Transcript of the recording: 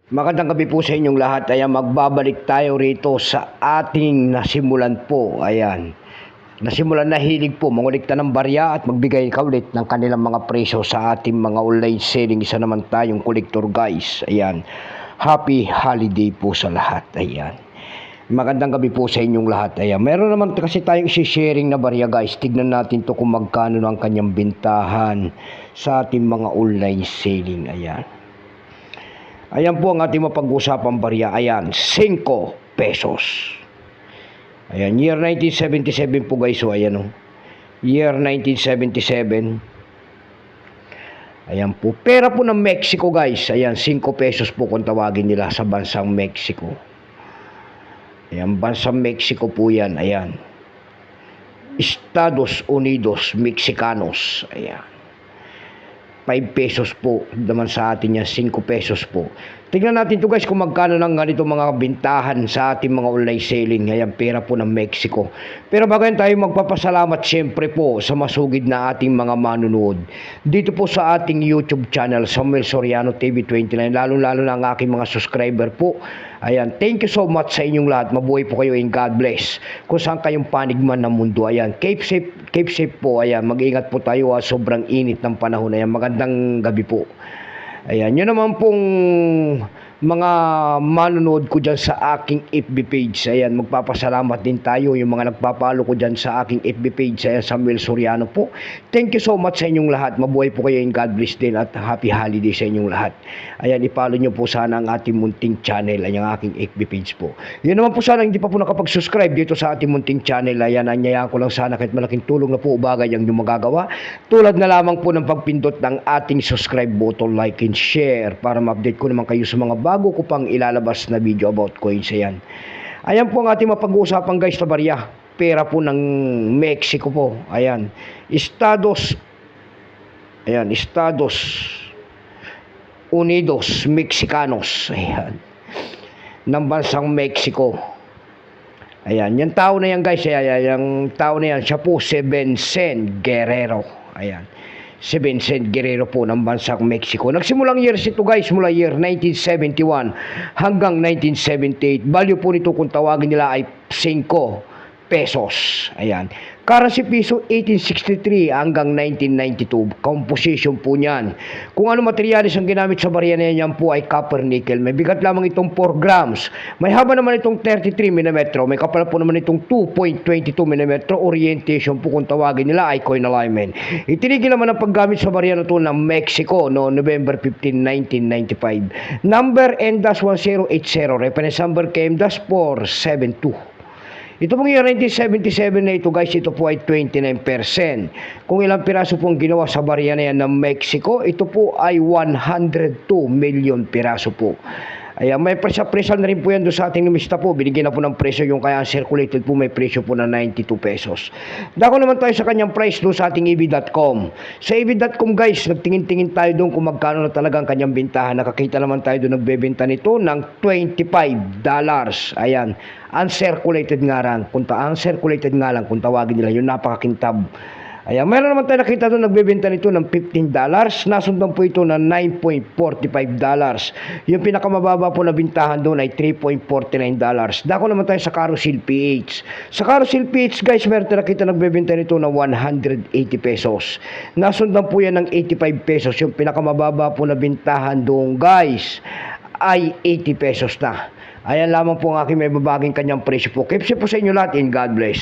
Magandang gabi po sa inyong lahat. Ayan, magbabalik tayo rito sa ating nasimulan po. Ayan, nasimulan na hilig po mangulikta ng barya at magbigay kaulit ng kanilang mga presyo sa ating mga online selling. Isa naman tayong collector, guys. Ayan, happy holiday po sa lahat. Ayan, magandang gabi po sa inyong lahat. Ayan, meron naman kasi tayong isi-sharing na barya, guys. Tignan natin to kung magkano ang kanyang bintahan sa ating mga online selling. Ayan po ang ating mapag-usapang barya. Ayan, 5 pesos. Ayan, year 1977 po, guys. So, ayan o. Year 1977. Ayan po. Pera po ng Mexico, guys. Ayan, 5 pesos po kung tawagin nila sa bansang Mexico. Ayan, bansang Mexico po yan. Ayan. Estados Unidos Mexicanos. Ayan. 5 pesos po naman sa atin yan, 5 pesos po. Tingnan natin to, guys, kung magkano ng ganito mga bintahan sa ating mga online selling. Ayan, pera po ng Mexico. Pero bago yan tayo magpapasalamat siyempre po sa masugid na ating mga manunood dito po sa ating YouTube channel, Samuel Soriano TV29, lalo-lalo na ang aking mga subscriber po. Ayan, thank you so much sa inyong lahat. Mabuhay po kayo and God bless kung saan kayong panig man ng mundo. Ayan, keep safe po. Ayan, mag-ingat po tayo. Sobrang init ng panahon. Ayan, magandang gabi po. Ayan, yun naman pong mga manonood ko dyan sa aking FB page. Ayan, magpapasalamat din tayo yung mga nagpapalo ko dyan sa aking FB page. Ayan, Samuel Soriano po. Thank you so much sa inyong lahat. Mabuhay po kayo and God bless din at happy holiday sa inyong lahat. Ayan, ipalo nyo po sana ang ating munting channel. Ayan, ang aking FB page po. Yun naman po sana, hindi pa po nakapag-subscribe dito sa ating munting channel. Ayan, anyayaan ko lang sana kahit malaking tulong na po bagay ang yung magagawa. Tulad na lamang po ng pagpindot ng ating subscribe button, like and share para ma-update ko naman kayo sa mga bago ko pang ilalabas na video about coins. Ayan. Ayan po ang ating mapag-uusapan, guys, na barya. Pera po ng Mexico po. Ayan. Estados Unidos Mexicanos. Ayan. Ng bansang Mexico. Ayan. Yung tao na yan, guys. Ayan. Yung tao na yan, siya po 7 Cent Guerrero. Ayan. 7 Cent Guerrero po ng bansang Mexico. Nagsimulang years ito, guys, mula year 1971 hanggang 1978. Value po nito kung tawagin nila ay 5 pesos. Ayan. Currency piso 1863 hanggang 1992. Composition po niyan. Kung ano materialis ang ginamit sa barya na yan po ay copper nickel. May bigat lamang itong 4 grams. May haba naman itong 33 mm. May kapal po naman itong 2.22 mm. Orientation po kung tawagin nila ay coin alignment. Itinigil naman ang paggamit sa barya na ito ng Mexico no November 15, 1995. Number N-1080. Reference number KM-472. Ito pong year 1977 na ito, guys, ito po ay 29%. Kung ilang piraso pong ginawa sa barya na yan ng Mexico, ito po ay 102 million piraso po. Ayan, may presyo na rin po yan doon sa ating lumista po. Binigyan na po ng presyo yung kaya circulated po, may presyo po na 92 pesos. Dako naman tayo sa kanyang price doon sa ating EV.com. Sa EV.com, guys, nagtingin-tingin tayo doon kung magkano na talagang kanyang bintahan. Nakakita naman tayo doon nagbebenta nito ng $25. Ayan, uncirculated nga lang. Uncirculated nga lang kung tawagin nila, yung napakakintab. Ayan, mayroon naman tayo nakita doon nagbebenta nito ng $15. Nasundan po ito ng $9.45. Yung pinakamababa po na bintahan doon ay $3.49. Dako naman tayo sa Carousel PH. Sa Carousel PH, guys, meron tayo nakita nagbebenta nito ng 180 pesos. Nasundan po yan ng 85 pesos. Yung pinakamababa po na bintahan doon, guys, ay 80 pesos na. Ayan lamang po ang aking may babaging kanyang presyo po. Keep safe po sa inyo lahat and God bless.